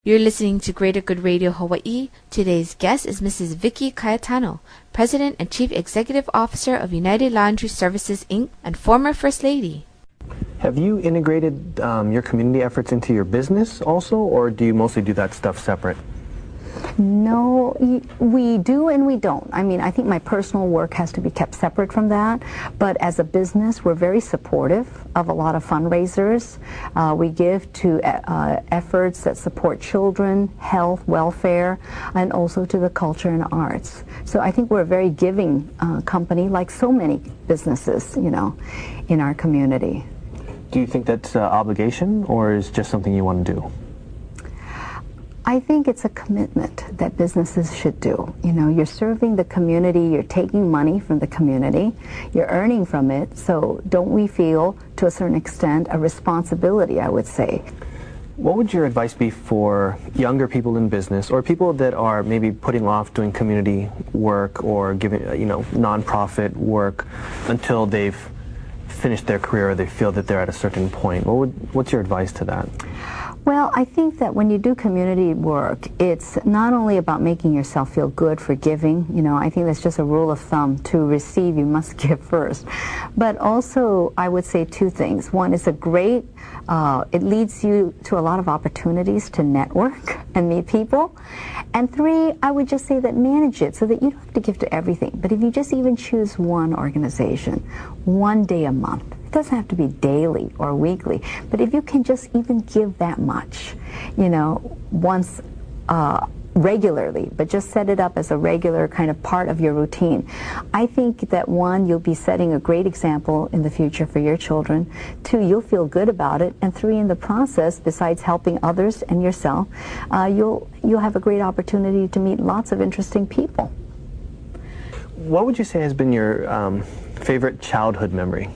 You're listening to Greater Good Radio Hawaii. Today's guest is Mrs. Vicky Cayetano, President and Chief Executive Officer of United Laundry Services, Inc., and former First Lady. Have you integrated your community efforts into your business also, or do you mostly do that stuff separate? No, we do and we don't. I mean, I think my personal work has to be kept separate from that, but as a business, we're very supportive of a lot of fundraisers. We give to efforts that support children, health, welfare, and also to the culture and arts. So I think we're a very giving company, like so many businesses, you know, in our community. Do you think that's an obligation, or is it just something you want to do? I think it's a commitment that businesses should do. You know, you're serving the community, you're taking money from the community, you're earning from it, so don't we feel, to a certain extent, a responsibility, I would say. What would your advice be for younger people in business, or people that are maybe putting off doing community work or giving, nonprofit work until they've finished their career or they feel that they're at a certain point? What's your advice to that? Well, I think that when you do community work, it's not only about making yourself feel good for giving. You know, I think that's just a rule of thumb. To receive, you must give first. But also, I would say two things. One is it leads you to a lot of opportunities to network and meet people. And three, I would just say that manage it so that you don't have to give to everything. But if you just even choose one organization, one day a month, it doesn't have to be daily or weekly, but if you can just even give that much, you know, once regularly, but just set it up as a regular kind of part of your routine. I think that one, you'll be setting a great example in the future for your children. Two, you'll feel good about it. And three, in the process, besides helping others and yourself, you'll have a great opportunity to meet lots of interesting people. What would you say has been your favorite childhood memory?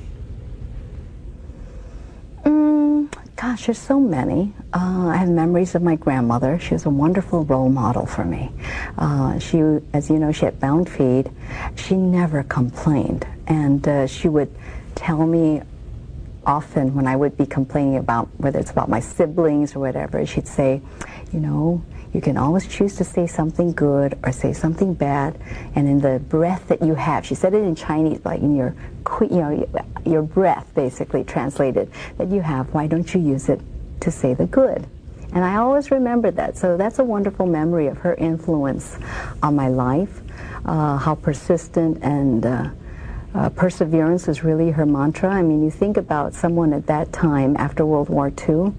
Gosh, there's so many. I have memories of my grandmother. She was a wonderful role model for me. She, as you know, she had bound feet. She never complained. And she would tell me often when I would be complaining about, whether it's about my siblings or whatever, she'd say, you know, you can always choose to say something good or say something bad, and in the breath that you have, she said it in Chinese, like in your breath, basically translated, that you have, why don't you use it to say the good? And I always remember that. So that's a wonderful memory of her influence on my life, how persistent and perseverance is really her mantra. I mean, you think about someone at that time after World War II.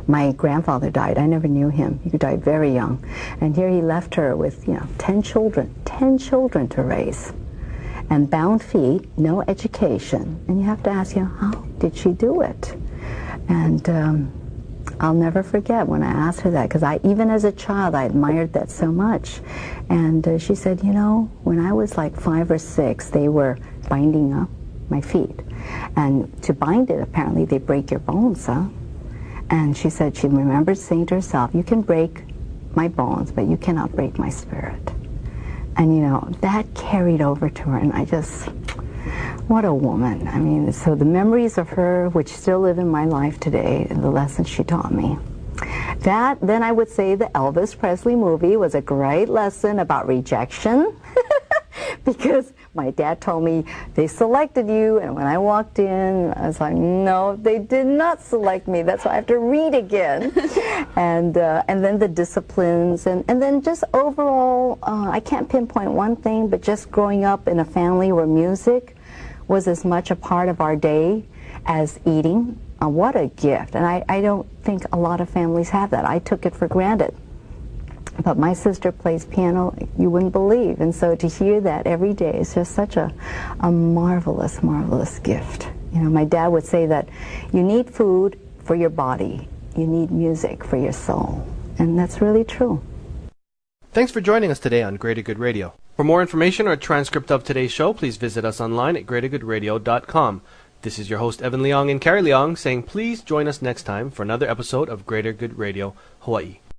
My grandfather died. I never knew him. He died very young. And here he left her with, 10 children to raise. And bound feet, no education. And you have to ask, how did she do it? And I'll never forget when I asked her that, because even as a child, I admired that so much. And she said, when I was like 5 or 6, they were binding up my feet. And to bind it, apparently, they break your bones, huh? And she said she remembered saying to herself, you can break my bones, but you cannot break my spirit. And, that carried over to her, and what a woman. I mean, so the memories of her, which still live in my life today, and the lessons she taught me. Then I would say the Elvis Presley movie was a great lesson about rejection, because my dad told me they selected you, and when I walked in, I was like, no, they did not select me. That's why I have to read again. And then the disciplines, and then just overall, I can't pinpoint one thing, but just growing up in a family where music was as much a part of our day as eating. What a gift. And I don't think a lot of families have that. I took it for granted. But my sister plays piano, you wouldn't believe. And so to hear that every day is just such a marvelous, marvelous gift. My dad would say that you need food for your body, you need music for your soul. And that's really true. Thanks for joining us today on Greater Good Radio. For more information or a transcript of today's show, please visit us online at greatergoodradio.com. This is your host, Evan Leong and Carrie Leong, saying please join us next time for another episode of Greater Good Radio, Hawaii.